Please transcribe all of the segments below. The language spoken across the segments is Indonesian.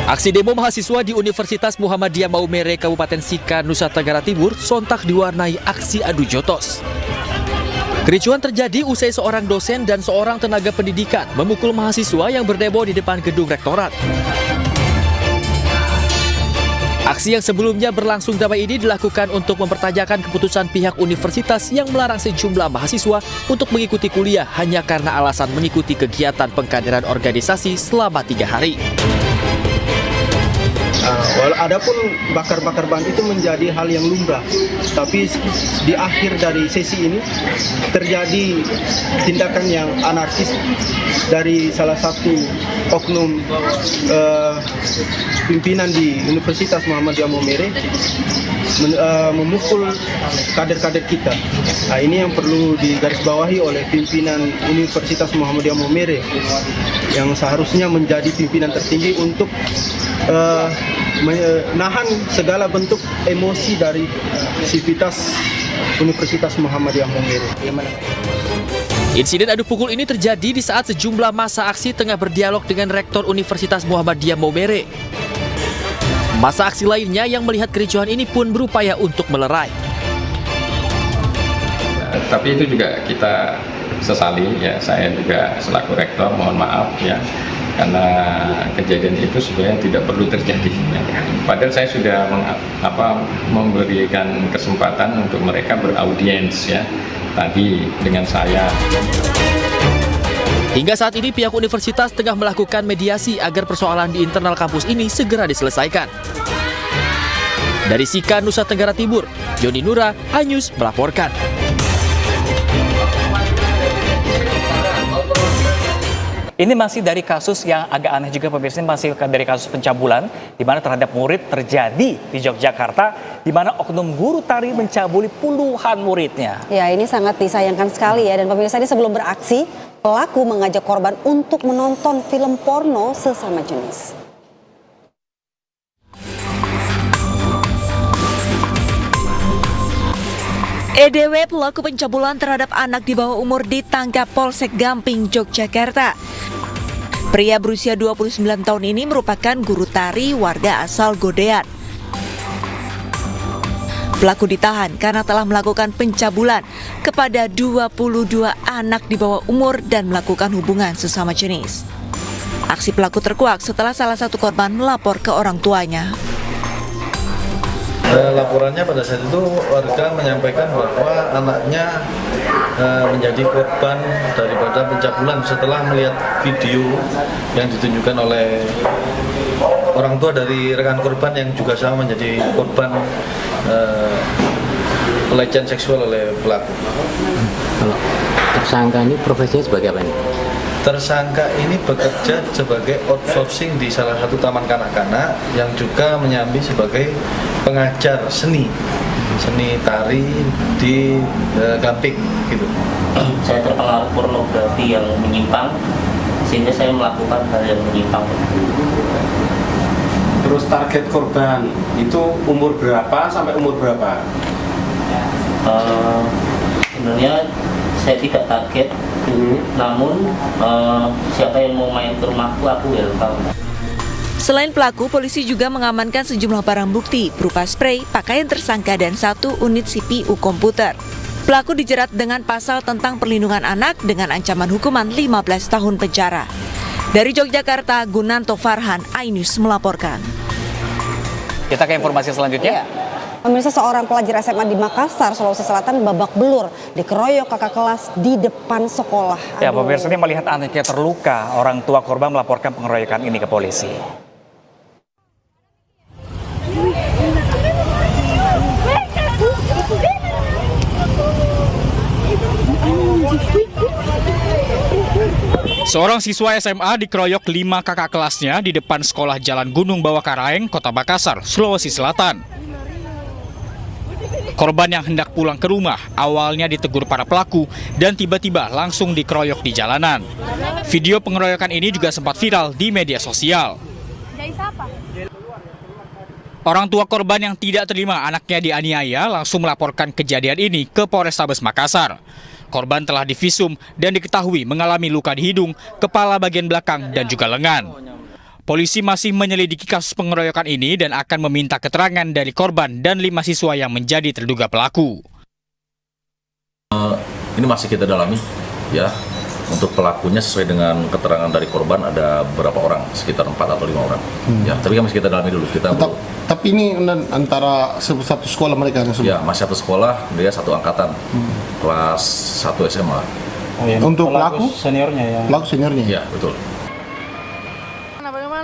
Aksi demo mahasiswa di Universitas Muhammadiyah Maumere, Kabupaten Sika, Nusa Tenggara Timur sontak diwarnai aksi adu jotos. Kericuhan terjadi usai seorang dosen dan seorang tenaga pendidikan memukul mahasiswa yang berdemo di depan gedung rektorat. Aksi yang sebelumnya berlangsung damai ini dilakukan untuk mempertanyakan keputusan pihak universitas yang melarang sejumlah mahasiswa untuk mengikuti kuliah hanya karena alasan mengikuti kegiatan pengkaderan organisasi selama 3 hari. Adapun bakar-bakar ban itu menjadi hal yang lumrah, tapi di akhir dari sesi ini terjadi tindakan yang anarkis dari salah satu oknum pimpinan di Universitas Muhammadiyah Maumere memukul kader-kader kita. Nah, ini yang perlu digarisbawahi oleh pimpinan Universitas Muhammadiyah Maumere yang seharusnya menjadi pimpinan tertinggi untuk menahan segala bentuk emosi dari sivitas Universitas Muhammadiyah Maumere. Insiden adu pukul ini terjadi di saat sejumlah massa aksi tengah berdialog dengan Rektor Universitas Muhammadiyah Maumere. Massa aksi lainnya yang melihat kericuhan ini pun berupaya untuk melerai. Tapi itu juga kita sesali, ya, saya juga selaku rektor mohon maaf ya, karena kejadian itu sebenarnya tidak perlu terjadi. Ya. Padahal saya sudah memberikan kesempatan untuk mereka beraudiens ya tadi dengan saya. Hingga saat ini pihak universitas tengah melakukan mediasi agar persoalan di internal kampus ini segera diselesaikan. Dari Sika, Nusa Tenggara Timur, Joni Nura, iNews melaporkan. Ini masih dari kasus yang agak aneh juga pemirsa, masih dari kasus pencabulan di mana terhadap murid terjadi di Yogyakarta, di mana oknum guru tari mencabuli puluhan muridnya. Ya, ini sangat disayangkan sekali ya, dan pemirsa ini sebelum beraksi, pelaku mengajak korban untuk menonton film porno sesama jenis. EDW pelaku pencabulan terhadap anak di bawah umur ditangkap Polsek Gamping, Yogyakarta. Pria berusia 29 tahun ini merupakan guru tari warga asal Godean. Pelaku ditahan karena telah melakukan pencabulan kepada 22 anak di bawah umur dan melakukan hubungan sesama jenis. Aksi pelaku terkuak setelah salah satu korban melapor ke orang tuanya. Laporannya pada saat itu warga menyampaikan bahwa anaknya menjadi korban daripada pencabulan setelah melihat video yang ditunjukkan oleh orang tua dari rekan korban yang juga sama menjadi korban pelecehan seksual oleh pelaku. Kalau tersangka ini profesinya sebagai apa ini? Tersangka ini bekerja sebagai outsourcing di salah satu taman kanak-kanak yang juga menyambi sebagai pengajar seni tari di Gamping gitu. Saya terpengaruh pornografi yang menyimpang sehingga saya melakukan hal yang menyimpang. Terus target korban itu umur berapa sampai umur berapa? Sebenarnya saya tidak target, namun siapa yang mau main ke rumahku aku welcome. Selain pelaku, polisi juga mengamankan sejumlah barang bukti berupa spray, pakaian tersangka, dan 1 unit CPU komputer. Pelaku dijerat dengan pasal tentang perlindungan anak dengan ancaman hukuman 15 tahun penjara. Dari Yogyakarta, Gunanto Farhan, iNews melaporkan. Kita ke informasi selanjutnya. Pemirsa, seorang pelajar SMA di Makassar, Sulawesi Selatan babak belur dikeroyok kakak kelas di depan sekolah. Ya, pemirsa ini melihat anaknya terluka, orang tua korban melaporkan pengeroyokan ini ke polisi. Seorang siswa SMA dikeroyok 5 kakak kelasnya di depan sekolah Jalan Gunung Bawah Karaeng, Kota Makassar, Sulawesi Selatan. Korban yang hendak pulang ke rumah awalnya ditegur para pelaku dan tiba-tiba langsung dikeroyok di jalanan. Video pengeroyokan ini juga sempat viral di media sosial. Orang tua korban yang tidak terima anaknya dianiaya langsung melaporkan kejadian ini ke Polrestabes Makassar. Korban telah divisum dan diketahui mengalami luka di hidung, kepala bagian belakang, dan juga lengan. polisi masih menyelidiki kasus pengeroyokan ini dan akan meminta keterangan dari korban dan 5 siswa yang menjadi terduga pelaku. Ini masih kita dalami, ya. Untuk pelakunya sesuai dengan keterangan dari korban ada berapa orang, sekitar 4 atau 5 orang. Ya, tapi masih kita dalami dulu. Tapi ini antara satu sekolah mereka? Ya, masih satu sekolah, dia satu angkatan, kelas 1 SMA. Oh, ya. Untuk pelaku seniornya ya? Pelaku seniornya? Ya, betul.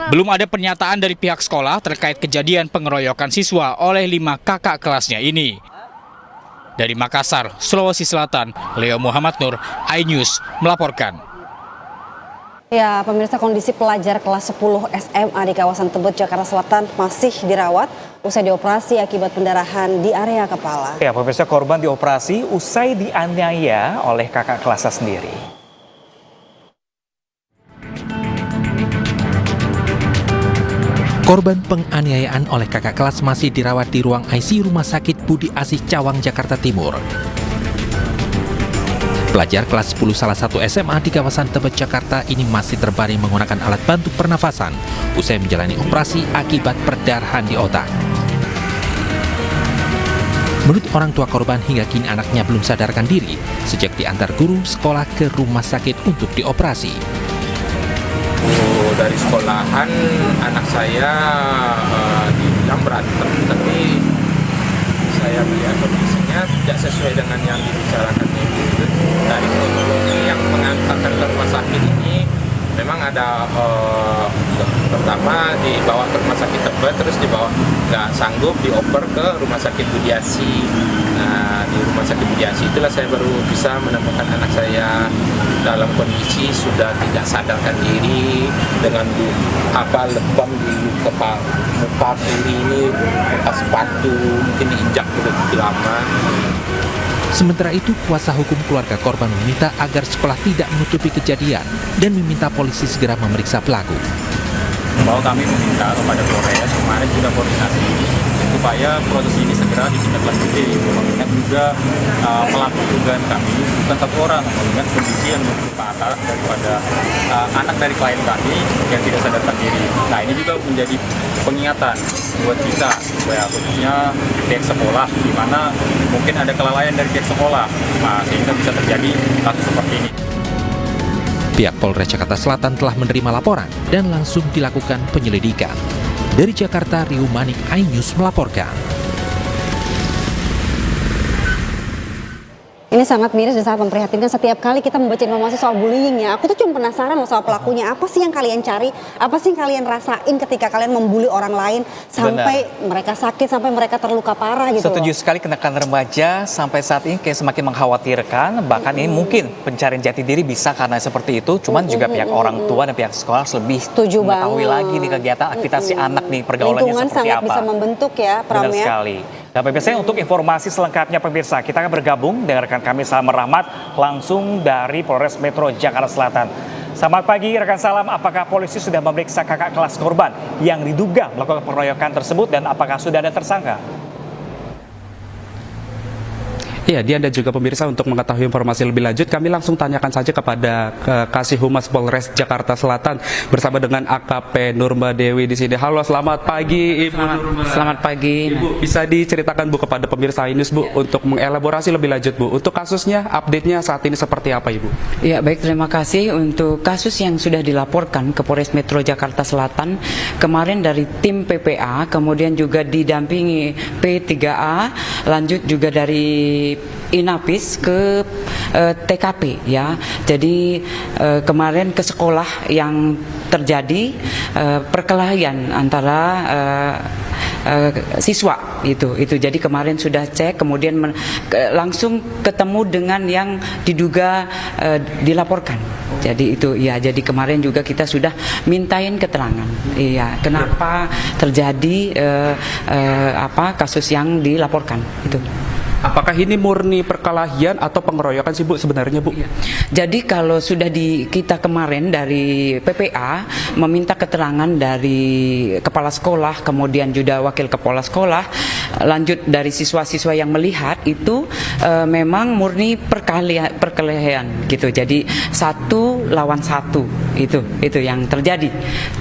Belum ada pernyataan dari pihak sekolah terkait kejadian pengeroyokan siswa oleh 5 kakak kelasnya ini. Dari Makassar, Sulawesi Selatan, Leo Muhammad Nur, iNews melaporkan. Ya, pemirsa, kondisi pelajar kelas 10 SMA di kawasan Tebet, Jakarta Selatan masih dirawat usai dioperasi akibat pendarahan di area kepala. Ya, pemirsa, korban dioperasi usai dianiaya oleh kakak kelasnya sendiri. Korban penganiayaan oleh kakak kelas masih dirawat di ruang ICU Rumah Sakit Budi Asih Cawang, Jakarta Timur. Pelajar kelas 10 salah satu SMA di kawasan Tebet, Jakarta ini masih terbaring menggunakan alat bantu pernafasan usai menjalani operasi akibat perdarahan di otak. Menurut orang tua korban, hingga kini anaknya belum sadarkan diri sejak diantar guru sekolah ke rumah sakit untuk dioperasi. Dari sekolahan anak saya dibilang berantem, tapi saya melihat kondisinya tidak sesuai dengan yang dibicarakan ibu. Dari kronologi yang mengantarkan ke rumah sakit ini memang ada pertama dibawa ke rumah sakit Tebet, terus dibawa nggak sanggup dioper ke rumah sakit Budi Asih. Nah, di rumah sakit Budi Asih itulah saya baru bisa menemukan anak saya dalam kondisi sudah tidak sadarkan diri dengan lebam di kepala, muka kiri ini bekas sepatu, mungkin diinjak begitu lama. Sementara itu, kuasa hukum keluarga korban meminta agar sekolah tidak menutupi kejadian dan meminta polisi segera memeriksa pelaku. Bahwa kami meminta kepada Polres kemarin sudah koordinasi supaya proses ini segera ditindaklanjuti. Mengingat juga pelaku dugaan kami bukan satu orang, mengingat kondisi yang lebih parah daripada anak dari klien kami yang tidak sadarkan diri. Nah, ini juga menjadi pengingatan buat kita, supaya khususnya pihak sekolah, di mana mungkin ada kelalaian dari pihak sekolah, sehingga bisa terjadi kasus seperti ini. Pihak Polres Jakarta Selatan telah menerima laporan dan langsung dilakukan penyelidikan. Dari Jakarta, Riu Manik, iNews melaporkan. Ini sangat miris dan sangat memprihatinkan. Setiap kali kita membaca informasi soal bullying ya, aku tuh cuma penasaran loh soal pelakunya. Apa sih yang kalian cari? Apa sih yang kalian rasain ketika kalian membuli orang lain sampai mereka sakit, sampai mereka terluka parah gitu. Setuju sekali, kenakalan remaja sampai saat ini kayak semakin mengkhawatirkan. Bahkan ini mungkin pencarian jati diri bisa karena seperti itu. Cuman juga pihak orang tua dan pihak sekolah lebih mengetahui lagi nih kegiatan aktivitas si anak nih, pergaulannya lingkungan seperti sangat apa. bisa membentuk ya, Pram. Benar sekali. Nah, pemirsa, untuk informasi selengkapnya pemirsa, kita akan bergabung dengan rekan kami Salam Rahmat langsung dari Polres Metro Jakarta Selatan. Selamat pagi rekan Salam, apakah polisi sudah memeriksa kakak kelas korban yang diduga melakukan pengeroyokan tersebut dan apakah sudah ada tersangka? Ya, Dian dan juga pemirsa, untuk mengetahui informasi lebih lanjut, kami langsung tanyakan saja kepada Kasih Humas Polres Jakarta Selatan bersama dengan AKP Nurma Dewi di sini. Halo, selamat pagi Ibu Nurma. Selamat pagi. Ibu, bisa diceritakan Bu kepada pemirsa iNews Bu untuk mengelaborasi lebih lanjut Bu. Untuk kasusnya, update-nya saat ini seperti apa Ibu? Ya, baik, terima kasih. Untuk kasus yang sudah dilaporkan ke Polres Metro Jakarta Selatan kemarin dari tim PPA, kemudian juga didampingi P3A, lanjut juga dari Inapis ke TKP ya. Jadi kemarin ke sekolah yang terjadi perkelahian antara siswa itu. Jadi kemarin sudah cek, kemudian langsung ketemu dengan yang diduga dilaporkan. Jadi itu ya, jadi kemarin juga kita sudah mintain keterangan. Iya, kenapa terjadi kasus yang dilaporkan itu. Apakah ini murni perkelahian atau pengeroyokan sih Bu sebenarnya Bu? Jadi kalau sudah kita kemarin dari PPA meminta keterangan dari kepala sekolah, kemudian juga wakil kepala sekolah, lanjut dari siswa-siswa yang melihat itu memang murni perkelahian gitu. Jadi 1 lawan 1 itu yang terjadi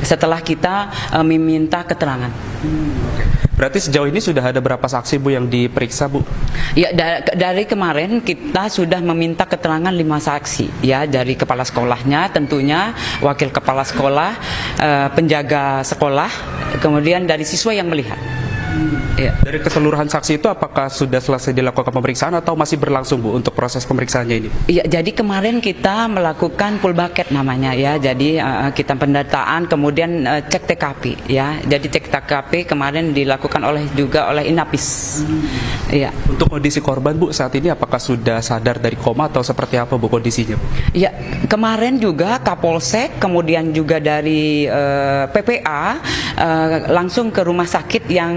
setelah kita meminta keterangan. Berarti sejauh ini sudah ada berapa saksi Bu yang diperiksa Bu? Ya dari kemarin kita sudah meminta keterangan 5 saksi ya, dari kepala sekolahnya tentunya, wakil kepala sekolah, penjaga sekolah, kemudian dari siswa yang melihat. Ya. Dari keseluruhan saksi itu apakah sudah selesai dilakukan pemeriksaan atau masih berlangsung Bu untuk proses pemeriksaannya ini? Ya, jadi kemarin kita melakukan full bucket namanya ya. Jadi kita pendataan kemudian cek TKP ya. Jadi cek TKP kemarin dilakukan oleh Inapis. Ya. Untuk kondisi korban Bu saat ini apakah sudah sadar dari koma atau seperti apa Bu kondisinya Bu? Ya, kemarin juga Kapolsek kemudian juga dari PPA langsung ke rumah sakit yang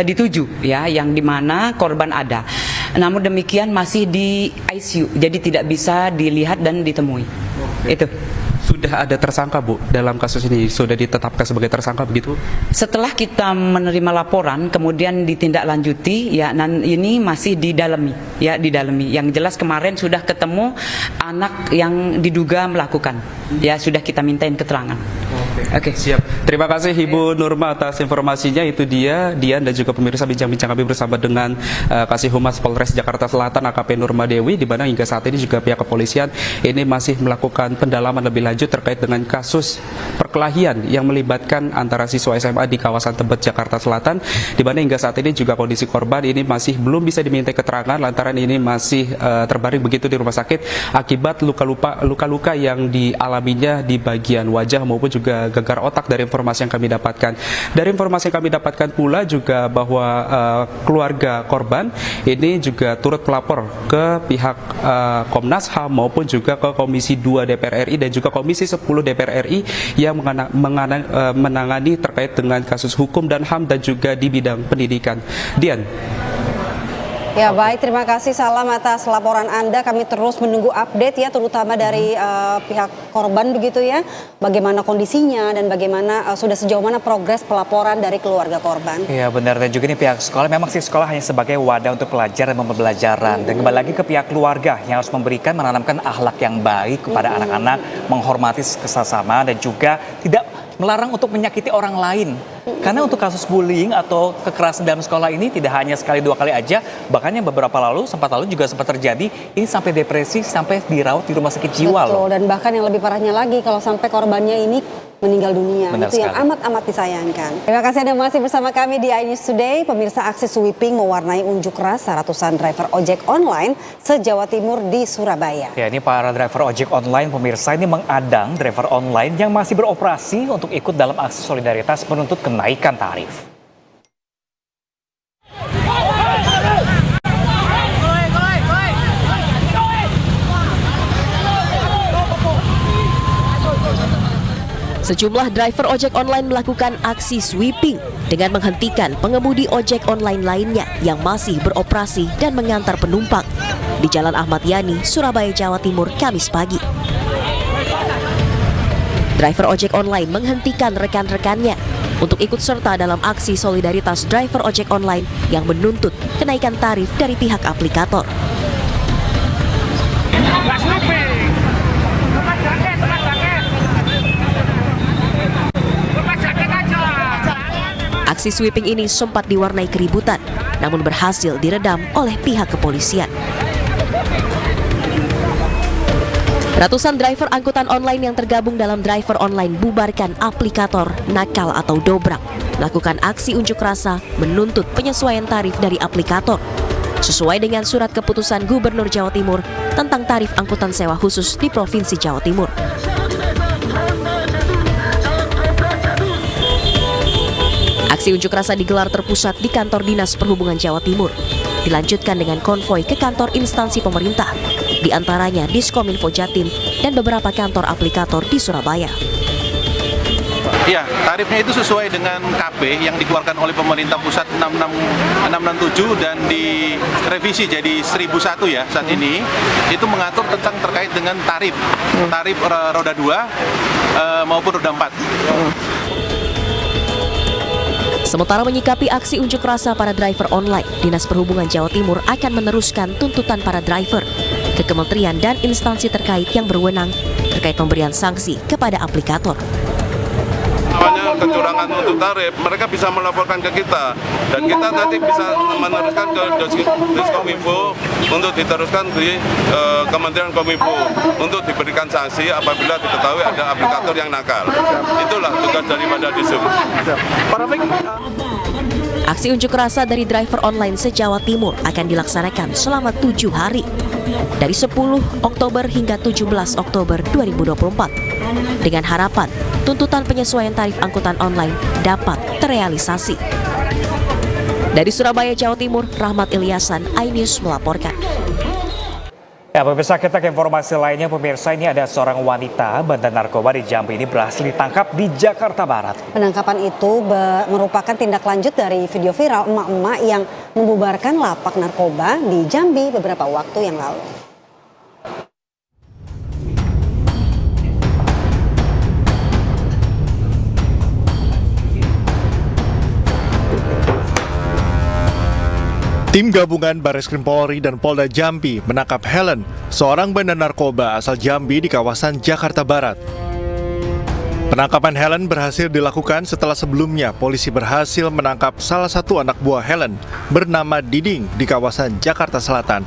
dituju ya, yang dimana korban ada. Namun demikian masih di ICU, jadi tidak bisa dilihat dan ditemui. Itu. Sudah ada tersangka Bu dalam kasus ini, sudah ditetapkan sebagai tersangka begitu? Setelah kita menerima laporan kemudian ditindaklanjuti ya, ini masih didalami ya, didalami. Yang jelas kemarin sudah ketemu anak yang diduga melakukan ya, sudah kita mintain keterangan. Oke, siap. Terima kasih Ibu Nurma atas informasinya. Itu dia Dian dan juga pemirsa bincang-bincang kami bersama dengan Kasih Humas Polres Jakarta Selatan AKP Nurma Dewi, di mana hingga saat ini juga pihak kepolisian ini masih melakukan pendalaman lebih lanjut terkait dengan kasus perkelahian yang melibatkan antara siswa SMA di kawasan Tebet Jakarta Selatan, di mana hingga saat ini juga kondisi korban ini masih belum bisa dimintai keterangan lantaran ini masih terbaring begitu di rumah sakit akibat luka-luka yang dialaminya di bagian wajah maupun juga gegar otak dari informasi yang kami dapatkan. Dari informasi yang kami dapatkan pula juga bahwa keluarga korban ini juga turut melapor ke pihak Komnas HAM maupun juga ke Komisi 2 DPR RI dan juga Komisi 10 DPR RI yang menangani terkait dengan kasus hukum dan HAM dan juga di bidang pendidikan. Dian. Ya baik, terima kasih Salam atas laporan Anda. Kami terus menunggu update ya, terutama dari pihak korban begitu ya. Bagaimana kondisinya dan bagaimana sudah sejauh mana progres pelaporan dari keluarga korban. Iya benar, dan juga ini pihak sekolah, memang sih sekolah hanya sebagai wadah untuk pelajar dan pembelajaran. Dan kembali lagi ke pihak keluarga yang harus menanamkan akhlak yang baik kepada anak-anak, menghormati kesesama dan juga tidak melarang untuk menyakiti orang lain. Karena untuk kasus bullying atau kekerasan dalam sekolah ini tidak hanya sekali 2 kali aja, bahkan yang sempat lalu juga sempat terjadi, ini sampai depresi, sampai dirawat di rumah sakit jiwa. Betul, dan bahkan yang lebih parahnya lagi kalau sampai korbannya ini meninggal dunia. Benar itu sekali. Yang amat-amat disayangkan. Terima kasih Anda masih bersama kami di iNews Today. Pemirsa, aksi sweeping mewarnai unjuk rasa ratusan driver ojek online se-Jawa Timur di Surabaya. Ya, ini para driver ojek online pemirsa ini mengadang driver online yang masih beroperasi untuk ikut dalam aksi solidaritas menuntut kenaikan tarif. Sejumlah driver ojek online melakukan aksi sweeping dengan menghentikan pengemudi ojek online lainnya yang masih beroperasi dan mengantar penumpang di Jalan Ahmad Yani, Surabaya, Jawa Timur, Kamis pagi. Driver ojek online menghentikan rekan-rekannya untuk ikut serta dalam aksi solidaritas driver ojek online yang menuntut kenaikan tarif dari pihak aplikator. Aksi sweeping ini sempat diwarnai keributan, namun berhasil diredam oleh pihak kepolisian. Ratusan driver angkutan online yang tergabung dalam driver online bubarkan aplikator, nakal atau dobrak, melakukan aksi unjuk rasa menuntut penyesuaian tarif dari aplikator sesuai dengan surat keputusan Gubernur Jawa Timur tentang tarif angkutan sewa khusus di Provinsi Jawa Timur. Aksi unjuk rasa digelar terpusat di kantor Dinas Perhubungan Jawa Timur. Dilanjutkan dengan konvoi ke kantor instansi pemerintah, di antaranya Diskominfo Jatim dan beberapa kantor aplikator di Surabaya. Iya, tarifnya itu sesuai dengan KP yang dikeluarkan oleh pemerintah pusat 667 dan direvisi jadi 1001 ya saat ini. Itu mengatur tentang terkait dengan tarif roda 2 maupun roda 4. Sementara menyikapi aksi unjuk rasa para driver online, Dinas Perhubungan Jawa Timur akan meneruskan tuntutan para driver ke kementerian dan instansi terkait yang berwenang terkait pemberian sanksi kepada aplikator. Namanya kecurangan untuk tarif, mereka bisa melaporkan ke kita dan kita nanti bisa meneruskan ke Diskominfo untuk diteruskan di Kementerian Kominfo untuk diberikan sanksi apabila diketahui ada aplikator yang nakal. Itulah tugas daripada Disub. Aksi unjuk rasa dari driver online se-Jawa Timur akan dilaksanakan selama 7 hari dari 10 Oktober hingga 17 Oktober 2024 dengan harapan tuntutan penyesuaian tarif angkutan online dapat terrealisasi. Dari Surabaya, Jawa Timur, Rahmat Ilyasan, iNews melaporkan. Ya, pemirsa, kita ke informasi lainnya. Pemirsa, ini ada seorang wanita bandar narkoba di Jambi ini berhasil ditangkap di Jakarta Barat. Penangkapan itu merupakan tindak lanjut dari video viral emak-emak yang membubarkan lapak narkoba di Jambi beberapa waktu yang lalu. Tim gabungan Barreskrim Polri dan Polda Jambi menangkap Helen, seorang bandar narkoba asal Jambi di kawasan Jakarta Barat. Penangkapan Helen berhasil dilakukan setelah sebelumnya polisi berhasil menangkap salah satu anak buah Helen bernama Diding di kawasan Jakarta Selatan.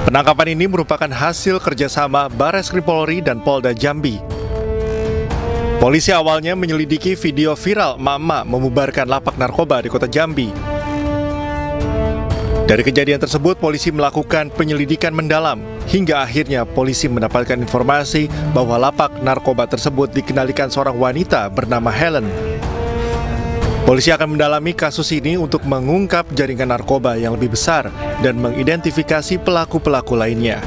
Penangkapan ini merupakan hasil kerjasama Barreskrim Polri dan Polda Jambi. Polisi awalnya menyelidiki video viral emak-emak membubarkan lapak narkoba di kota Jambi. Dari kejadian tersebut, polisi melakukan penyelidikan mendalam hingga akhirnya polisi mendapatkan informasi bahwa lapak narkoba tersebut dikendalikan seorang wanita bernama Helen. Polisi akan mendalami kasus ini untuk mengungkap jaringan narkoba yang lebih besar dan mengidentifikasi pelaku-pelaku lainnya.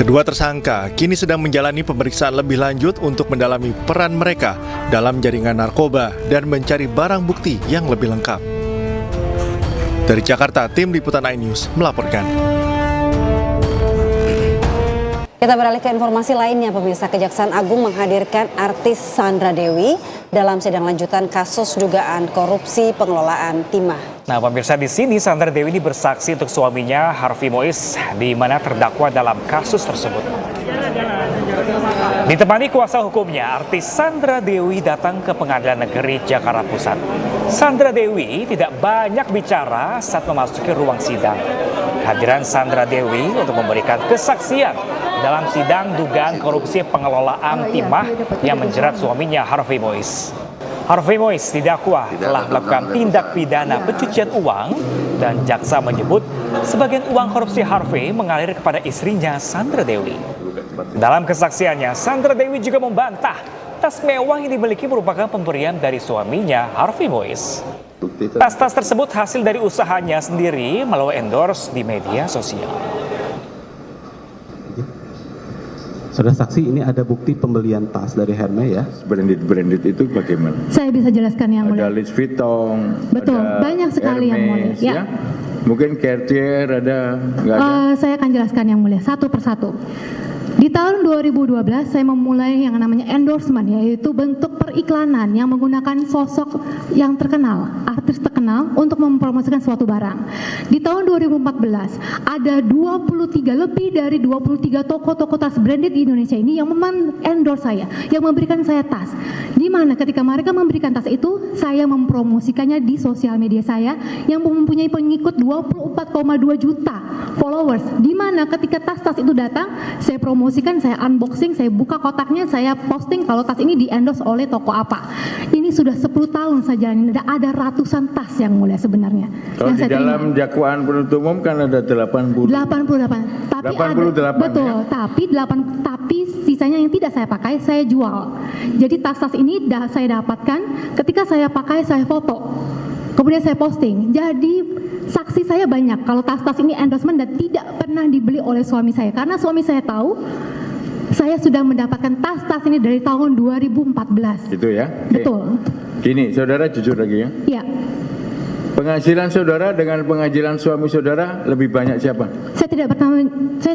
Kedua tersangka kini sedang menjalani pemeriksaan lebih lanjut untuk mendalami peran mereka dalam jaringan narkoba dan mencari barang bukti yang lebih lengkap. Dari Jakarta, tim liputan iNews melaporkan. Kita beralih ke informasi lainnya, pemirsa. Kejaksaan Agung menghadirkan artis Sandra Dewi dalam sidang lanjutan kasus dugaan korupsi pengelolaan timah. Nah, pemirsa, di sini Sandra Dewi ini bersaksi untuk suaminya Harvey Mois, di mana terdakwa dalam kasus tersebut. Ditemani kuasa hukumnya, artis Sandra Dewi datang ke Pengadilan Negeri Jakarta Pusat. Sandra Dewi tidak banyak bicara saat memasuki ruang sidang. Kehadiran Sandra Dewi untuk memberikan kesaksian dalam sidang dugaan korupsi pengelolaan timah yang menjerat suaminya Harvey Mois. Harvey Mois didakwa telah melakukan tindak pidana pencucian uang dan jaksa menyebut sebagian uang korupsi Harvey mengalir kepada istrinya Sandra Dewi. Dalam kesaksiannya, Sandra Dewi juga membantah tas mewah yang dimiliki merupakan pemberian dari suaminya Harvey Mois. Tas-tas tersebut hasil dari usahanya sendiri melalui endorse di media sosial. Saudara saksi, ini ada bukti pembelian tas dari Hermes ya? Branded itu bagaimana? Saya bisa jelaskan yang mulia. Ada Louis Vuitton. Betul, ada banyak sekali Hermes, yang mulia. Ya. Mungkin Cartier ada, nggak ada? Saya akan jelaskan yang mulia, satu persatu. Di tahun 2012 saya memulai yang namanya endorsement, yaitu bentuk periklanan yang menggunakan sosok yang terkenal, artis terkenal untuk mempromosikan suatu barang. Di tahun 2014 ada 23 lebih dari 23 toko-toko tas branded di Indonesia ini yang endorse saya, yang memberikan saya tas. Di mana ketika mereka memberikan tas itu, saya mempromosikannya di sosial media saya yang mempunyai pengikut 24,2 juta followers. Di mana ketika tas-tas itu datang, saya promosikan, saya unboxing, saya buka kotaknya, saya posting kalau tas ini di-endorse oleh toko apa. Ini sudah 10 tahun saya jalanin, ada ratusan tas yang mulia sebenarnya. Kalau di dalam dakwaan penuntut umum kan ada 88. Tapi 88 betul, ya? tapi sisanya yang tidak saya pakai, saya jual. Jadi tas-tas ini saya dapatkan, ketika saya pakai, saya foto. Kemudian saya posting. Jadi saksi saya banyak kalau tas-tas ini endorsement dan tidak pernah dibeli oleh suami saya. Karena suami saya tahu Saya sudah mendapatkan tas-tas ini dari tahun 2014. Gitu ya? Betul. Gini, saudara jujur lagi ya. Ya. Penghasilan saudara dengan penghasilan suami saudara lebih banyak siapa? Saya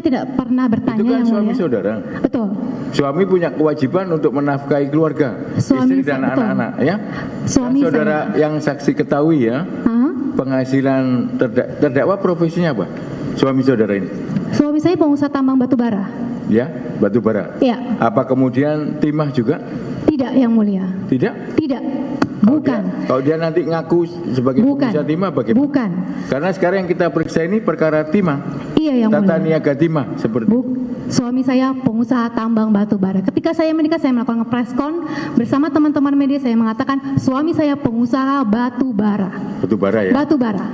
tidak pernah bertanya. Itu kan yang suami mulia. saudara. Betul. Suami punya kewajiban untuk menafkahi keluarga, istri dan anak-anak, ya. Suami saudara yang saksi ketahui ya. Penghasilan terdakwa profesinya apa? Suami saudara ini. Suami saya pengusaha tambang batu bara. Ya, batu bara. Ya. Apa kemudian timah juga? Tidak, yang mulia. Tidak? Tidak. Bukan. Kalau dia nanti ngaku sebagai pengusaha timah bagaimana? Bukan. Karena sekarang yang kita periksa ini perkara timah. Iya, yang Tata mulia. niaga timah seperti Suami saya pengusaha tambang batu bara. Ketika saya menikah, saya melakukan preskon bersama teman-teman media. Saya mengatakan suami saya pengusaha batu bara. batu bara ya. Batu bara.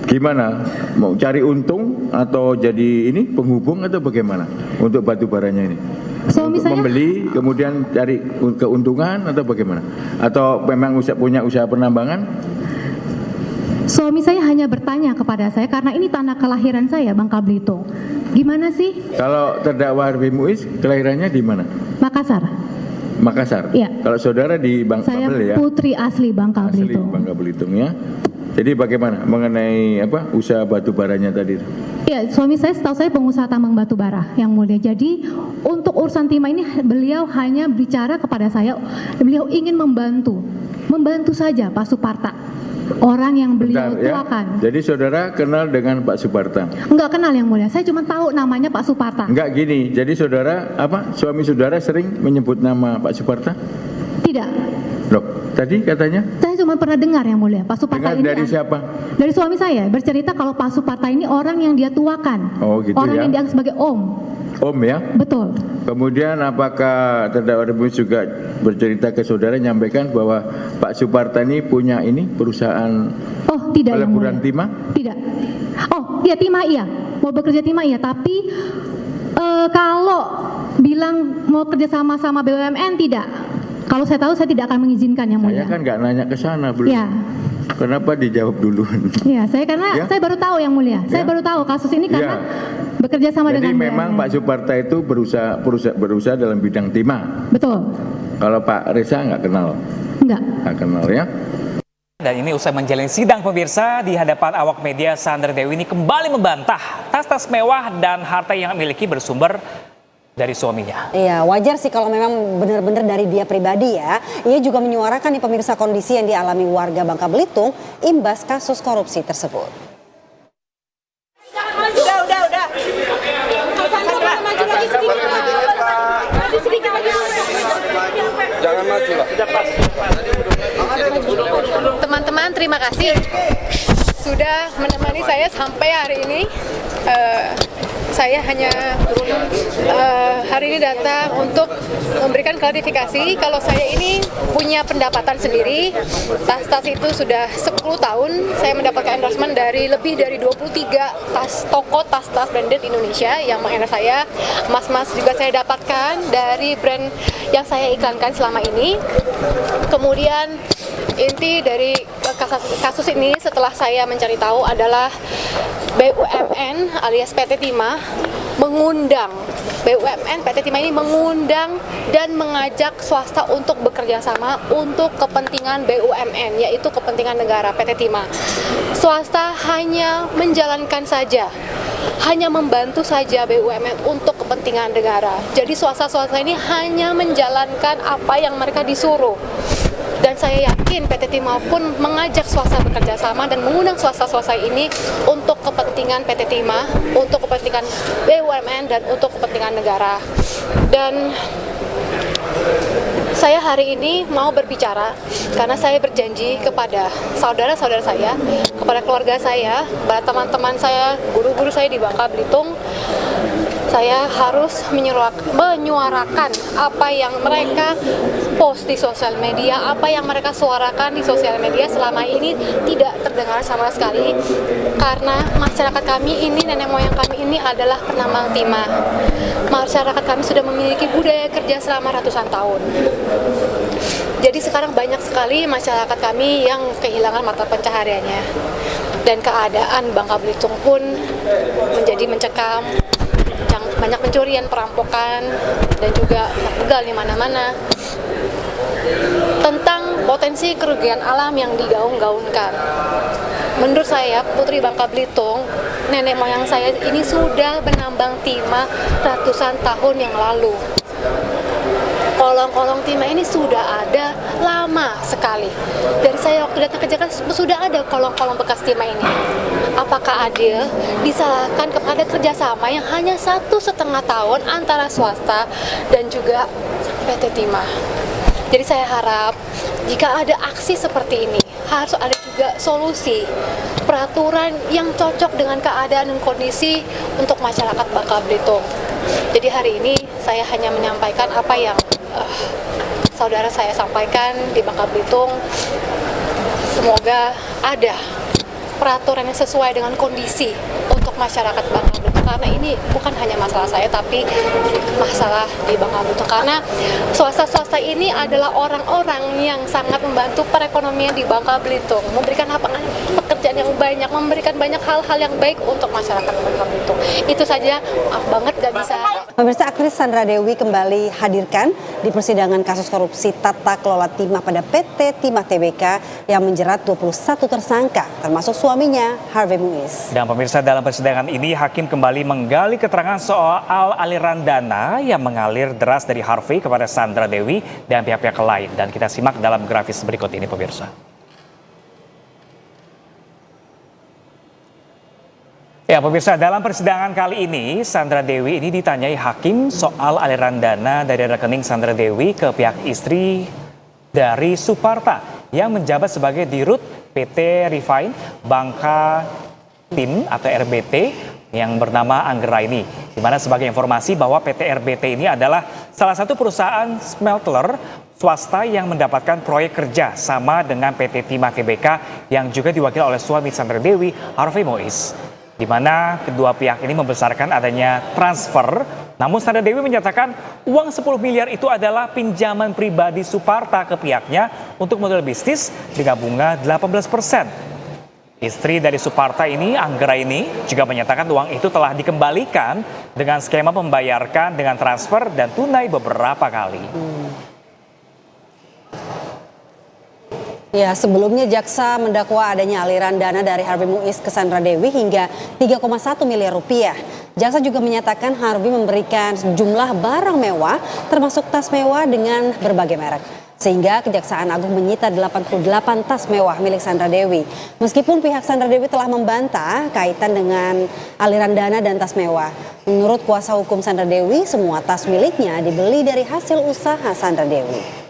Gimana? Mau cari untung atau jadi ini penghubung atau bagaimana untuk batu baranya ini? Suami untuk saya membeli kemudian cari keuntungan atau bagaimana? Atau memang punya usaha penambangan? Suami saya hanya bertanya kepada saya karena ini tanah kelahiran saya, Bangka Belitung. Gimana sih? Kalau terdakwa Harvey Muiz kelahirannya di mana? Makassar. Makassar. Iya. Kalau saudara di Saya Babel ya. putri asli Bangka Asli Belitung. Bangka Belitung ya. Jadi bagaimana mengenai usaha batu baranya tadi? Ya, suami saya setahu saya pengusaha tambang batu bara, yang mulia. Jadi untuk urusan timah ini beliau hanya bicara kepada saya, beliau ingin membantu saja Pak Suparta, orang yang beliau tuakan. Jadi saudara kenal dengan Pak Suparta? Enggak kenal, yang mulia. Saya cuma tahu namanya Pak Suparta. Enggak gini. Jadi saudara suami saudara sering menyebut nama Pak Suparta? Tidak. Loh, tadi katanya? Saya cuma pernah dengar, yang mulia. Pak Suparta Dengar ini dari siapa? Dari suami saya bercerita kalau Pak Suparta ini orang yang dia tuakan. Oh gitu orang ya. yang dianggap sebagai om. Om ya? Betul. Kemudian apakah terdakwa Rebus juga bercerita ke saudara nyampaikan bahwa Pak Suparta ini punya ini perusahaan tidak, yang peleburan mulia. timah? Tidak. Oh iya, timah iya. Mau bekerja timah iya, tapi kalau bilang mau kerja sama BUMN tidak. Kalau saya tahu saya tidak akan mengizinkan, yang mulia. Saya kan nggak nanya ke sana belum. Ya. Kenapa dijawab dulu? Iya, saya baru tahu, yang mulia. Saya baru tahu kasus ini karena bekerja sama Jadi dengan memang BUMN. Pak Suparta itu berusaha dalam bidang timah. Betul. Kalau Pak Reza nggak kenal? Enggak. Nggak kenal ya. Dan ini usai menjalani sidang pemirsa di hadapan awak media, Sandra Dewi ini kembali membantah tas-tas mewah dan harta yang miliki bersumber dari suaminya. Iya, wajar sih kalau memang benar-benar dari dia pribadi ya. Ia juga menyuarakan nih pemirsa kondisi yang dialami warga Bangka Belitung imbas kasus korupsi tersebut. Udah. Sandra, maju lagi sedikit. Maju sedikit lagi. Jangan maju lah. Teman-teman, terima kasih sudah menemani saya sampai hari ini. Saya hanya hari ini datang untuk memberikan klarifikasi kalau saya ini punya pendapatan sendiri. Tas-tas itu sudah 10 tahun saya mendapatkan endorsement dari lebih dari 23 toko tas-tas branded Indonesia yang mengendorse saya. Mas-mas juga saya dapatkan dari brand yang saya iklankan selama ini. Kemudian inti dari kasus ini setelah saya mencari tahu adalah BUMN alias PT Timah mengundang PT Timah ini mengundang dan mengajak swasta untuk bekerja sama untuk kepentingan BUMN, yaitu kepentingan negara PT Timah. Swasta hanya menjalankan saja, hanya membantu saja BUMN untuk kepentingan negara. Jadi swasta-swasta ini hanya menjalankan apa yang mereka disuruh. Dan saya yakin PT Timah pun mengajak swasta bekerja sama dan mengundang swasta-swasta ini untuk kepentingan PT Timah, untuk kepentingan BUMN dan untuk kepentingan negara. Dan saya hari ini mau berbicara karena saya berjanji kepada saudara-saudara saya, kepada keluarga saya, kepada teman-teman saya, guru-guru saya di Bangka Belitung, saya harus menyuarakan apa yang mereka post di sosial media, apa yang mereka suarakan di sosial media selama ini tidak terdengar sama sekali, karena masyarakat kami ini, nenek moyang kami ini adalah penambang timah. Masyarakat kami sudah memiliki budaya kerja selama ratusan tahun. Jadi sekarang banyak sekali masyarakat kami yang kehilangan mata pencahariannya, dan keadaan Bangka Belitung pun menjadi mencekam, banyak pencurian, perampokan, dan juga begal di mana-mana. Tentang potensi kerugian alam yang digaung-gaungkan. Menurut saya, Putri Bangka Belitung, nenek moyang saya ini sudah menambang timah ratusan tahun yang lalu. Kolong-kolong timah ini sudah ada lama sekali. Dari saya waktu datang ke Jakarta sudah ada kolong-kolong bekas timah ini. Apakah adil disalahkan kepada kerjasama yang hanya 1,5 tahun antara swasta dan juga PT Timah? Jadi saya harap jika ada aksi seperti ini harus ada juga solusi peraturan yang cocok dengan keadaan dan kondisi untuk masyarakat Bangka Belitung. Jadi hari ini saya hanya menyampaikan apa yang saudara saya sampaikan di Bangka Belitung. Semoga ada peraturan yang sesuai dengan kondisi untuk masyarakat Bangka Belitung, karena ini bukan hanya masalah saya tapi masalah di Bangka Belitung, karena swasta-swasta ini adalah orang-orang yang sangat membantu perekonomian di Bangka Belitung, memberikan lapangan pekerjaan yang banyak, memberikan banyak hal-hal yang baik untuk masyarakat Bangka Belitung. Itu saja, maaf banget gak bisa. Pemirsa, aktris Sandra Dewi kembali hadirkan di persidangan kasus korupsi tata kelola timah pada PT Timah Tbk yang menjerat 21 tersangka, termasuk suaminya Harvey Muiz. Dan pemirsa, dalam persidangan ini hakim kembali menggali keterangan soal aliran dana yang mengalir deras dari Harvey kepada Sandra Dewi dan pihak-pihak lain. Dan kita simak dalam grafis berikut ini, pemirsa. Ya pemirsa, dalam persidangan kali ini Sandra Dewi ini ditanyai hakim soal aliran dana dari rekening Sandra Dewi ke pihak istri dari Suparta yang menjabat sebagai Dirut PT Refine Bangka Tim atau RBT yang bernama Anggraini. Di mana sebagai informasi bahwa PT RBT ini adalah salah satu perusahaan smelter swasta yang mendapatkan proyek kerja sama dengan PT Timah Tbk yang juga diwakili oleh suami Sandra Dewi, Harvey Muiz. Di mana kedua pihak ini membesarkan adanya transfer, namun Sandra Dewi menyatakan uang 10 miliar itu adalah pinjaman pribadi Suparta ke pihaknya untuk modal bisnis dengan bunga 18%. Istri dari Suparta ini, Anggraini, juga menyatakan uang itu telah dikembalikan dengan skema membayarkan dengan transfer dan tunai beberapa kali. Ya, sebelumnya jaksa mendakwa adanya aliran dana dari Harvey Muiz ke Sandra Dewi hingga 3,1 miliar rupiah. Jaksa juga menyatakan Harvey memberikan sejumlah barang mewah termasuk tas mewah dengan berbagai merek. Sehingga Kejaksaan Agung menyita 88 tas mewah milik Sandra Dewi. Meskipun pihak Sandra Dewi telah membantah kaitan dengan aliran dana dan tas mewah. Menurut kuasa hukum Sandra Dewi, semua tas miliknya dibeli dari hasil usaha Sandra Dewi.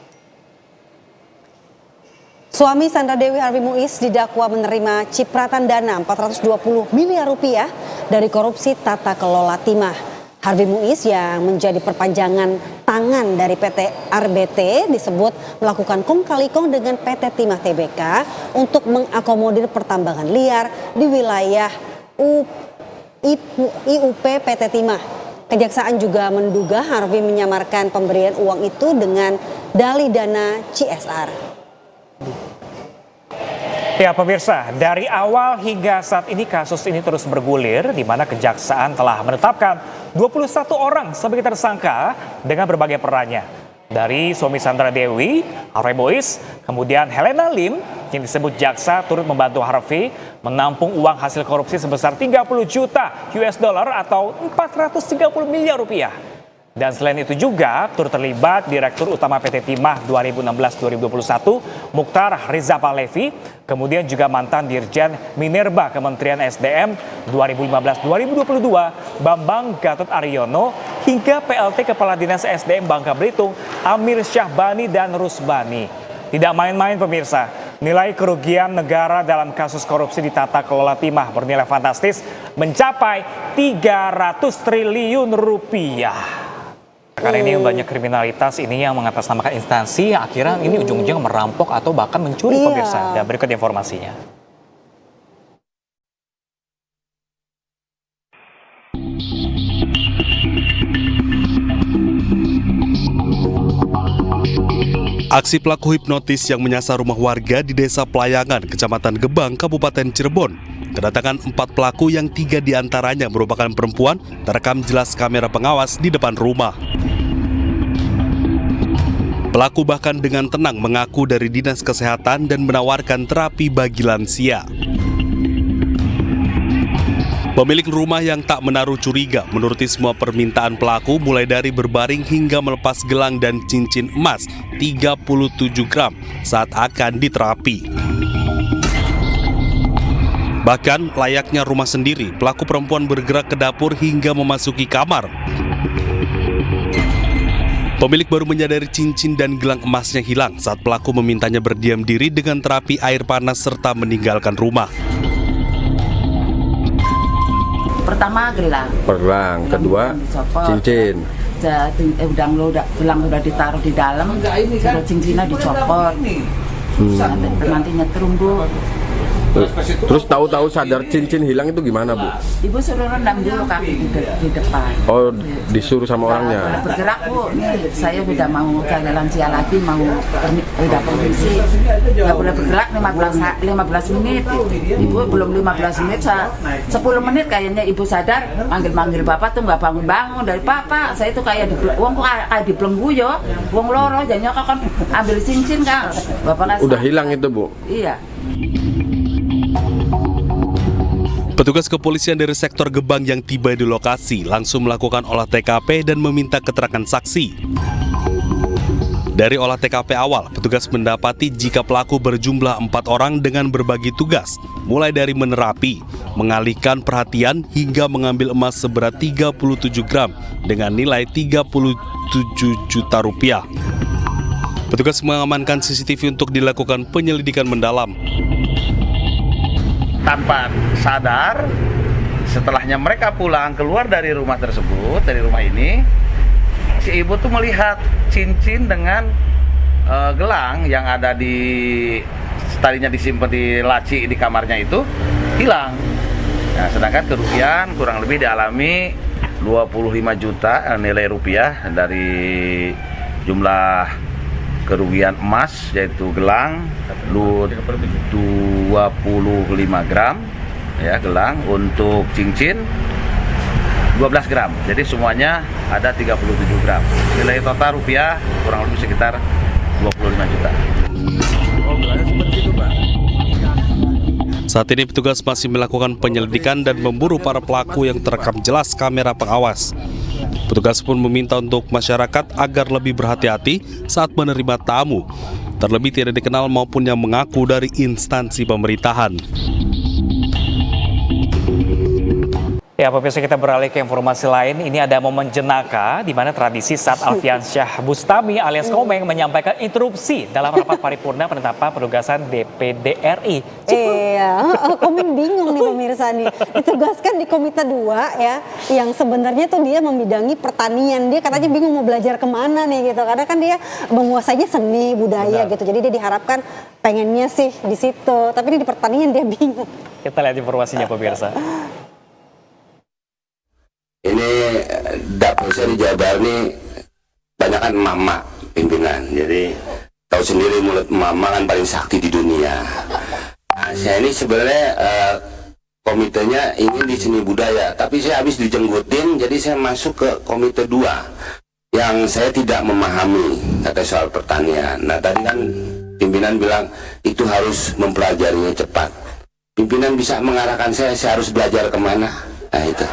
Suami Sandra Dewi, Harvey Muiz, didakwa menerima cipratan dana 420 miliar rupiah dari korupsi tata kelola timah. Harvey Muiz yang menjadi perpanjangan tangan dari PT RBT disebut melakukan kong kali kong dengan PT Timah Tbk untuk mengakomodir pertambangan liar di wilayah IUP PT Timah. Kejaksaan juga menduga Harvey menyamarkan pemberian uang itu dengan dalih dana CSR. Ya pemirsa, dari awal hingga saat ini kasus ini terus bergulir di mana Kejaksaan telah menetapkan 21 orang sebagai tersangka dengan berbagai perannya. Dari suami Sandra Dewi, Harvey Muiz, kemudian Helena Lim yang disebut jaksa turut membantu Harvey menampung uang hasil korupsi sebesar 30 juta US dollar atau 430 miliar rupiah. Dan selain itu juga turut terlibat Direktur Utama PT Timah 2016-2021 Mukhtar Riza Palevi, kemudian juga mantan Dirjen Minerba Kementerian SDM 2015-2022 Bambang Gatot Aryono hingga PLT Kepala Dinas SDM Bangka Belitung Amir Syahbani dan Rusbani. Tidak main-main pemirsa, nilai kerugian negara dalam kasus korupsi di tata kelola timah bernilai fantastis mencapai 300 triliun rupiah. Karena ini banyak kriminalitas ini yang mengatasnamakan instansi yang akhirnya ini ujung-ujung merampok atau bahkan mencuri pemirsa. Dan berikut informasinya. Aksi pelaku hipnotis yang menyasar rumah warga di Desa Pelayangan, Kecamatan Gebang, Kabupaten Cirebon. Kedatangan 4 pelaku yang 3 diantaranya merupakan perempuan terekam jelas kamera pengawas di depan rumah. Pelaku bahkan dengan tenang mengaku dari Dinas Kesehatan dan menawarkan terapi bagi lansia. Pemilik rumah yang tak menaruh curiga menuruti semua permintaan pelaku mulai dari berbaring hingga melepas gelang dan cincin emas 37 gram saat akan diterapi. Bahkan layaknya rumah sendiri, pelaku perempuan bergerak ke dapur hingga memasuki kamar. Pemilik baru menyadari cincin dan gelang emasnya hilang saat pelaku memintanya berdiam diri dengan terapi air panas serta meninggalkan rumah. Pertama gelang, kedua cincin. Gelang udah ditaruh di dalam, terus cincinnya dicopot. Nanti nyetrum, Bu. Terus tahu-tahu sadar cincin hilang itu gimana, Bu? Ibu suruh rendam dulu kaki di depan. Oh, disuruh sama orangnya. Udah bergerak, Bu. Nih, saya udah mau ke lansia lagi, udah permisi. Nggak boleh bergerak 15 menit. Ibu belum 15 menit, 10 menit kayaknya Ibu sadar, manggil Bapak tuh nggak bangun-bangun. Dari Bapak, saya tuh kayak kayak dibelenggu yo. Wong loro, jadinya kan ambil cincin kan. Bapak udah hilang itu, Bu? Iya. Petugas kepolisian dari sektor Gebang yang tiba di lokasi langsung melakukan olah TKP dan meminta keterangan saksi. Dari olah TKP awal, petugas mendapati jika pelaku berjumlah 4 orang dengan berbagi tugas, mulai dari menerapi, mengalihkan perhatian hingga mengambil emas seberat 37 gram dengan nilai 37 juta rupiah. Petugas mengamankan CCTV untuk dilakukan penyelidikan mendalam. Tanpa sadar, setelahnya mereka pulang keluar dari rumah tersebut, dari rumah ini, si ibu tuh melihat cincin dengan gelang yang ada tadinya disimpan di laci di kamarnya itu hilang. Nah, sedangkan kerugian kurang lebih dialami 25 juta nilai rupiah dari jumlah kerugian emas, yaitu gelang 25 gram ya, gelang, untuk cincin 12 gram. Jadi semuanya ada 37 gram. Nilai total rupiah kurang lebih sekitar 25 juta. Oh, gelangnya seperti itu, Pak. Saat ini petugas masih melakukan penyelidikan dan memburu para pelaku yang terekam jelas kamera pengawas. Petugas pun meminta untuk masyarakat agar lebih berhati-hati saat menerima tamu, terlebih tidak dikenal maupun yang mengaku dari instansi pemerintahan. Ya, pemirsa, kita beralih ke informasi lain. Ini ada momen jenaka di mana tradisi saat Alfiansyah Bustami alias Komeng menyampaikan interupsi dalam rapat paripurna penetapan penugasan DPD RI. Iya, Komeng bingung nih pemirsa nih. Ditugaskan di Komite 2 ya, yang sebenarnya tuh dia membidangi pertanian. Dia katanya bingung mau belajar kemana nih gitu. Karena kan dia menguasainya seni, budaya gitu. Jadi dia diharapkan pengennya sih di situ. Tapi ini di pertanian dia bingung. Kita lihat informasinya pemirsa. Ini dapur saya di Jawa Barat ini banyak kan emak-emak pimpinan, jadi tahu sendiri mulut emak-emak kan paling sakti di dunia. Nah, saya ini sebenarnya komitenya ingin di seni budaya, tapi saya habis dijenggutin, jadi saya masuk ke Komite 2 yang saya tidak memahami kata soal pertanian. Nah, tadi kan pimpinan bilang itu harus mempelajarinya cepat. Pimpinan bisa mengarahkan saya harus belajar kemana? Nah itu.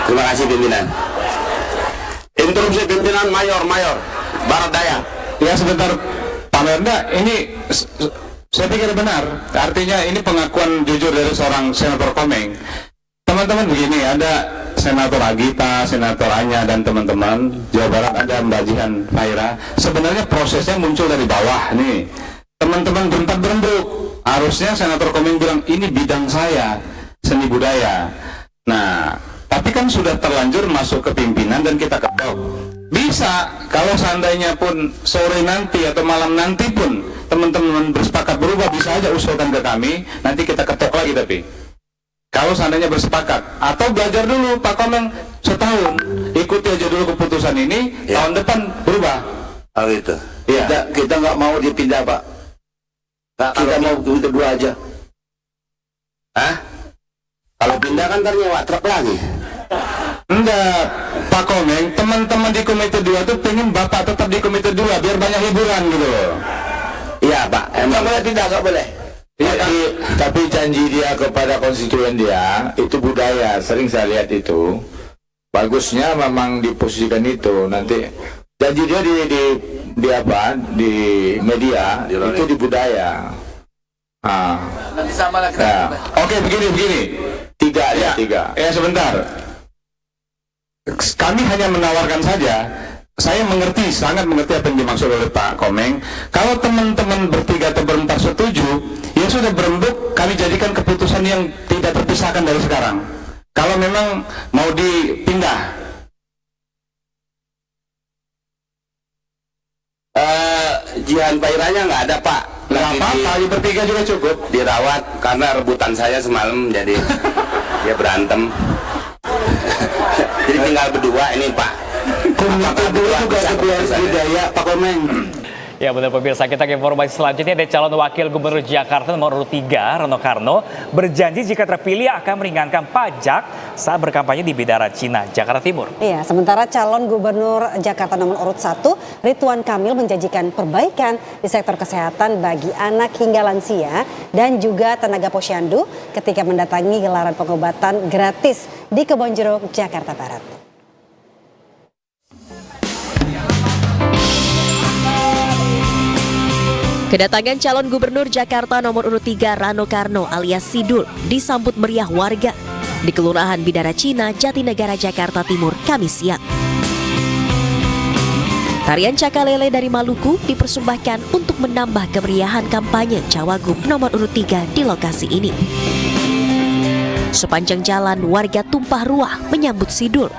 Terima kasih pimpinan. Interupsi pimpinan Mayor Barat Daya. Ya sebentar, Pak Merda, ini saya pikir benar. Artinya ini pengakuan jujur dari seorang Senator Komeng. Teman-teman begini, ada Senator Agita, Senator Anya, dan teman-teman Jawa Barat, ada Mbak Jihan Faira. Sebenarnya prosesnya muncul dari bawah nih. Teman-teman berempat-berembuk. Harusnya Senator Komeng bilang, ini bidang saya, seni budaya. Nah, tapi kan sudah terlanjur masuk ke pimpinan dan kita ketok. Bisa, kalau seandainya pun sore nanti atau malam nanti pun teman-teman bersepakat berubah, bisa aja usulkan ke kami, nanti kita ketok lagi. Tapi kalau seandainya bersepakat, atau belajar dulu Pak Komeng setahun, ikuti aja dulu keputusan ini, tahun depan berubah. Oh gitu. Kita nggak mau dipindah, Pak. Kita mau kita dua aja. Hah? Kalau pindah kan ntar nyewa truk lagi. Enggak, Pak Komeng, teman-teman di Komite 2 tuh pengen Bapak tetap di Komite 2 biar banyak hiburan gitu loh. Iya, Pak. Emang boleh pindah, nggak boleh? Tapi janji dia kepada konstituen dia itu budaya, sering saya lihat itu. Bagusnya memang diposisikan itu. Nanti janji dia di media itu di budaya. Nanti sama lagi. Oke, begini. Tiga. Sebentar. Kami hanya menawarkan saja. Saya sangat mengerti apa yang dimaksud oleh Pak Komeng. Kalau teman-teman bertiga atau berempat setuju, ya sudah berembuk, kami jadikan keputusan yang tidak terpisahkan dari sekarang. Kalau memang mau dipindah. Jihan Pairanya nggak ada, Pak. Nggak apa-apa, ya bertiga juga cukup. Dirawat karena rebutan saya semalam, jadi dia berantem. Jadi tinggal berdua ini, Pak. Komite 2 juga ada budaya, Pak Komeng. Ya benar pemirsa, kita ke informasi selanjutnya. Ada calon wakil gubernur Jakarta nomor urut 3, Rano Karno, berjanji jika terpilih akan meringankan pajak saat berkampanye di Bidara Cina, Jakarta Timur. Iya, sementara calon gubernur Jakarta nomor urut 1, Ridwan Kamil menjanjikan perbaikan di sektor kesehatan bagi anak hingga lansia dan juga tenaga posyandu ketika mendatangi gelaran pengobatan gratis di Kebonjeruk, Jakarta Barat. Kedatangan calon gubernur Jakarta nomor urut 3 Rano Karno alias Sidul disambut meriah warga di Kelurahan Bidara Cina, Jatinegara, Jakarta Timur, Kamis siang. Tarian Cakalele dari Maluku dipersembahkan untuk menambah kemeriahan kampanye cawagup nomor urut 3 di lokasi ini. Sepanjang jalan warga tumpah ruah menyambut Sidul.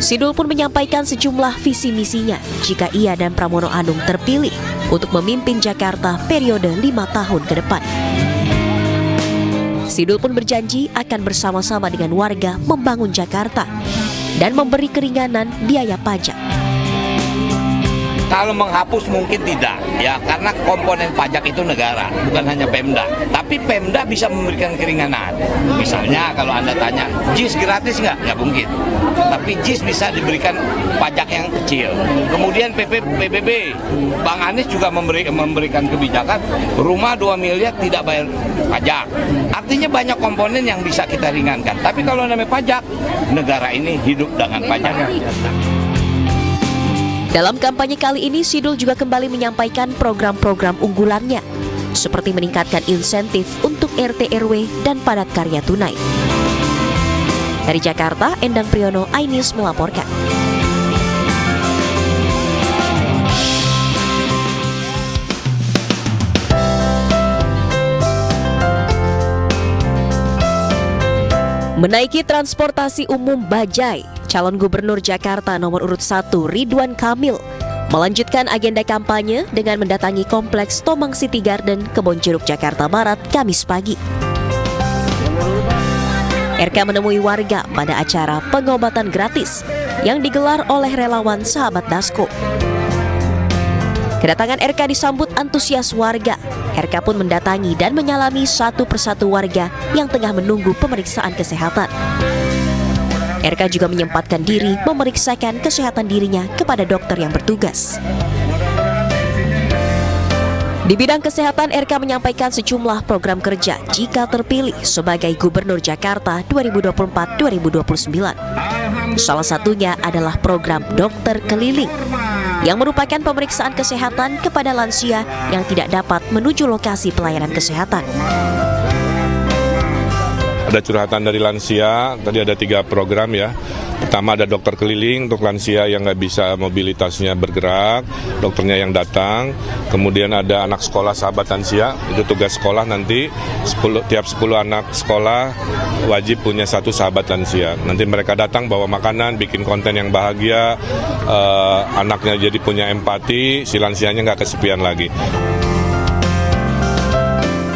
Sidul pun menyampaikan sejumlah visi misinya jika ia dan Pramono Anung terpilih untuk memimpin Jakarta periode 5 tahun ke depan. Sidul pun berjanji akan bersama-sama dengan warga membangun Jakarta dan memberi keringanan biaya pajak. Kalau menghapus mungkin tidak, ya karena komponen pajak itu negara, bukan hanya Pemda. Tapi Pemda bisa memberikan keringanan. Misalnya kalau Anda tanya, JIS gratis nggak? Nggak mungkin. Tapi JIS bisa diberikan pajak yang kecil. Kemudian PBB, Bang Anies juga memberikan kebijakan, rumah 2 miliar tidak bayar pajak. Artinya banyak komponen yang bisa kita ringankan. Tapi kalau namanya pajak, negara ini hidup dengan pajak. Dalam kampanye kali ini, Sidul juga kembali menyampaikan program-program unggulannya, seperti meningkatkan insentif untuk RT RW dan padat karya tunai. Dari Jakarta, Endang Priyono, iNews melaporkan. Menaiki transportasi umum bajai, calon gubernur Jakarta nomor urut 1 Ridwan Kamil melanjutkan agenda kampanye dengan mendatangi kompleks Tomang City Garden, Kebonjeruk, Jakarta Barat, Kamis pagi. RK menemui warga pada acara pengobatan gratis yang digelar oleh relawan Sahabat Dasko. Kedatangan RK disambut antusias warga. RK pun mendatangi dan menyalami satu persatu warga yang tengah menunggu pemeriksaan kesehatan. RK juga menyempatkan diri memeriksakan kesehatan dirinya kepada dokter yang bertugas. Di bidang kesehatan, RK menyampaikan sejumlah program kerja jika terpilih sebagai Gubernur Jakarta 2024-2029. Salah satunya adalah program dokter keliling, yang merupakan pemeriksaan kesehatan kepada lansia yang tidak dapat menuju lokasi pelayanan kesehatan. Ada curhatan dari lansia, tadi ada 3 program ya. Pertama ada dokter keliling untuk lansia yang nggak bisa mobilitasnya bergerak, dokternya yang datang. Kemudian ada anak sekolah sahabat lansia, itu tugas sekolah nanti, tiap 10 anak sekolah wajib punya 1 sahabat lansia. Nanti mereka datang bawa makanan, bikin konten yang bahagia, anaknya jadi punya empati, si lansianya nggak kesepian lagi.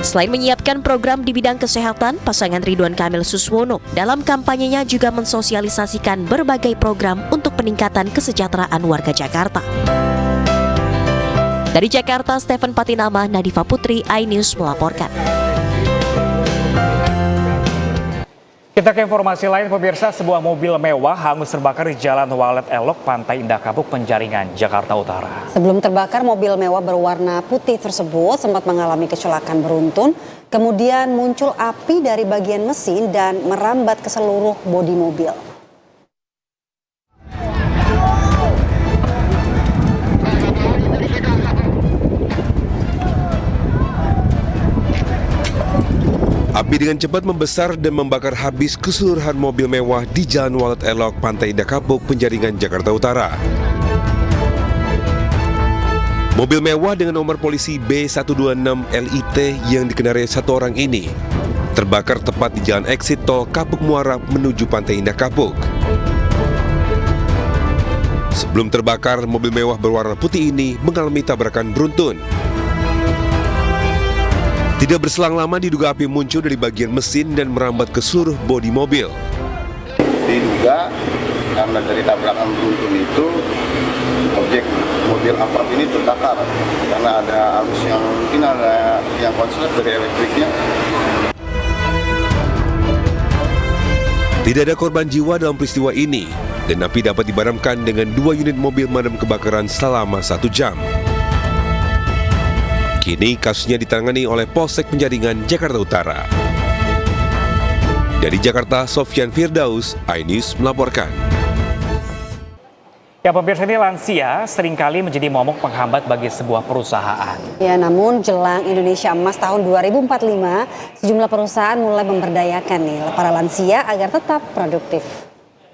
Selain menyiapkan program di bidang kesehatan, pasangan Ridwan Kamil Suswono dalam kampanyenya juga mensosialisasikan berbagai program untuk peningkatan kesejahteraan warga Jakarta. Dari Jakarta, Stephen Patinama, Nadifa Putri, iNews melaporkan. Kita ke informasi lain, pemirsa. Sebuah mobil mewah hangus terbakar di Jalan Walet Elok, Pantai Indah Kapuk, Penjaringan, Jakarta Utara. Sebelum terbakar, mobil mewah berwarna putih tersebut sempat mengalami kecelakaan beruntun. Kemudian muncul api dari bagian mesin dan merambat ke seluruh bodi mobil. Api dengan cepat membesar dan membakar habis keseluruhan mobil mewah di Jalan Walet Elok, Pantai Indah Kapuk, Penjaringan, Jakarta Utara. Mobil mewah dengan nomor polisi B126 LIT yang dikendarai satu orang ini terbakar tepat di jalan eksit tol Kapuk Muara menuju Pantai Indah Kapuk. Sebelum terbakar, mobil mewah berwarna putih ini mengalami tabrakan beruntun. Tidak berselang lama diduga api muncul dari bagian mesin dan merambat ke seluruh bodi mobil. Diduga karena dari tabrakan beruntun itu objek mobil Alphard ini terbakar karena ada arus yang mungkin ada yang konslet dari elektriknya. Tidak ada korban jiwa dalam peristiwa ini dan api dapat dipadamkan dengan 2 unit mobil pemadam kebakaran selama 1 jam. Kini kasusnya ditangani oleh Polsek Penjaringan, Jakarta Utara. Dari Jakarta, Sofyan Firdaus, iNews melaporkan. Ya, pemirsa, ini lansia seringkali menjadi momok penghambat bagi sebuah perusahaan. Ya, namun jelang Indonesia Emas tahun 2045, sejumlah perusahaan mulai memberdayakan para lansia agar tetap produktif.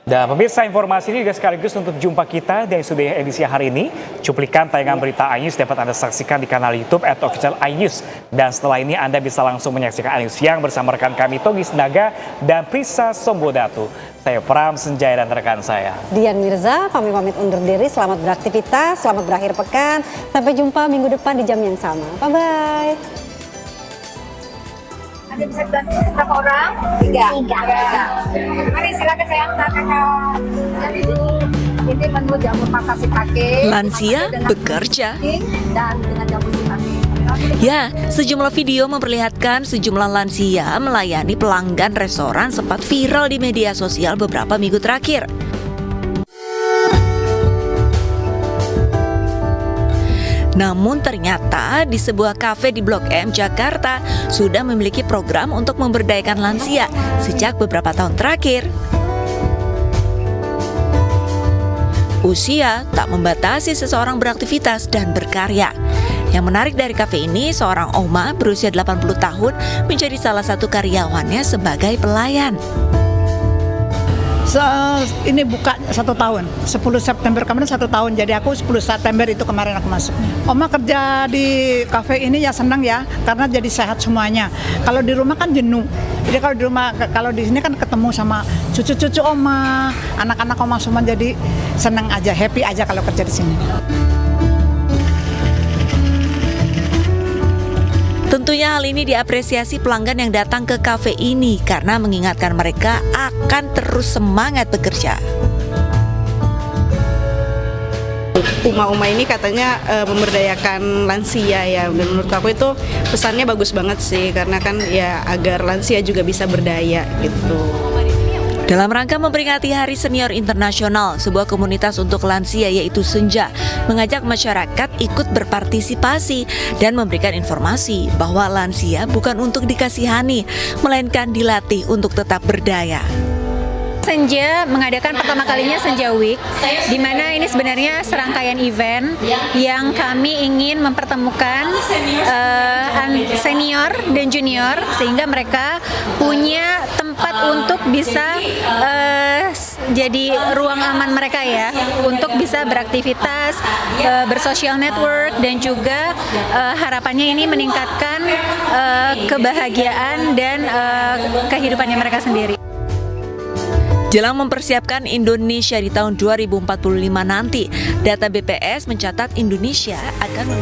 Dan pemirsa, informasi ini juga sekaligus untuk jumpa kita dari studio edisi hari ini. Cuplikan tayangan berita iNews dapat Anda saksikan di kanal YouTube @official iNews. Dan setelah ini Anda bisa langsung menyaksikan iNews Siang bersama rekan kami Togi Sinaga dan Prisa Sombodatu. Saya Pram Senjaya dan rekan saya Dian Mirza, kami pamit undur diri. Selamat beraktivitas, selamat berakhir pekan. Sampai jumpa minggu depan di jam yang sama. Bye-bye. Ada bisa bantu berapa orang? 3. Mari silakan sayang, kakak. Ini menu jamur makasih pakai. Lansia bekerja. Dan dengan jamur pakai. Ya, sejumlah video memperlihatkan sejumlah lansia melayani pelanggan restoran sempat viral di media sosial beberapa minggu terakhir. Namun ternyata di sebuah kafe di Blok M, Jakarta sudah memiliki program untuk memberdayakan lansia sejak beberapa tahun terakhir. Usia tak membatasi seseorang beraktivitas dan berkarya. Yang menarik dari kafe ini, seorang oma berusia 80 tahun menjadi salah satu karyawannya sebagai pelayan. Ini buka 1 tahun, 10 September kemarin 1 tahun, jadi aku 10 September itu kemarin aku masuknya. Oma kerja di kafe ini ya senang ya, karena jadi sehat semuanya. Kalau di rumah kan jenuh, jadi kalau di rumah, kalau di sini kan ketemu sama cucu-cucu oma, anak-anak oma semua, jadi senang aja, happy aja kalau kerja di sini. Tentunya hal ini diapresiasi pelanggan yang datang ke kafe ini karena mengingatkan mereka akan terus semangat bekerja. Uma-uma ini katanya memberdayakan lansia ya, dan menurut aku itu pesannya bagus banget sih, karena kan ya agar lansia juga bisa berdaya gitu. Dalam rangka memperingati Hari Senior Internasional, sebuah komunitas untuk lansia yaitu Senja mengajak masyarakat ikut berpartisipasi dan memberikan informasi bahwa lansia bukan untuk dikasihani, melainkan dilatih untuk tetap berdaya. Senja mengadakan pertama kalinya Senja Week, di mana ini sebenarnya serangkaian event yang kami ingin mempertemukan senior dan junior sehingga mereka punya tempat untuk bisa jadi ruang aman mereka ya, untuk bisa beraktivitas, bersosial network, dan juga harapannya ini meningkatkan kebahagiaan dan kehidupannya mereka sendiri. Jelang mempersiapkan Indonesia di tahun 2045 nanti, data BPS mencatat Indonesia akan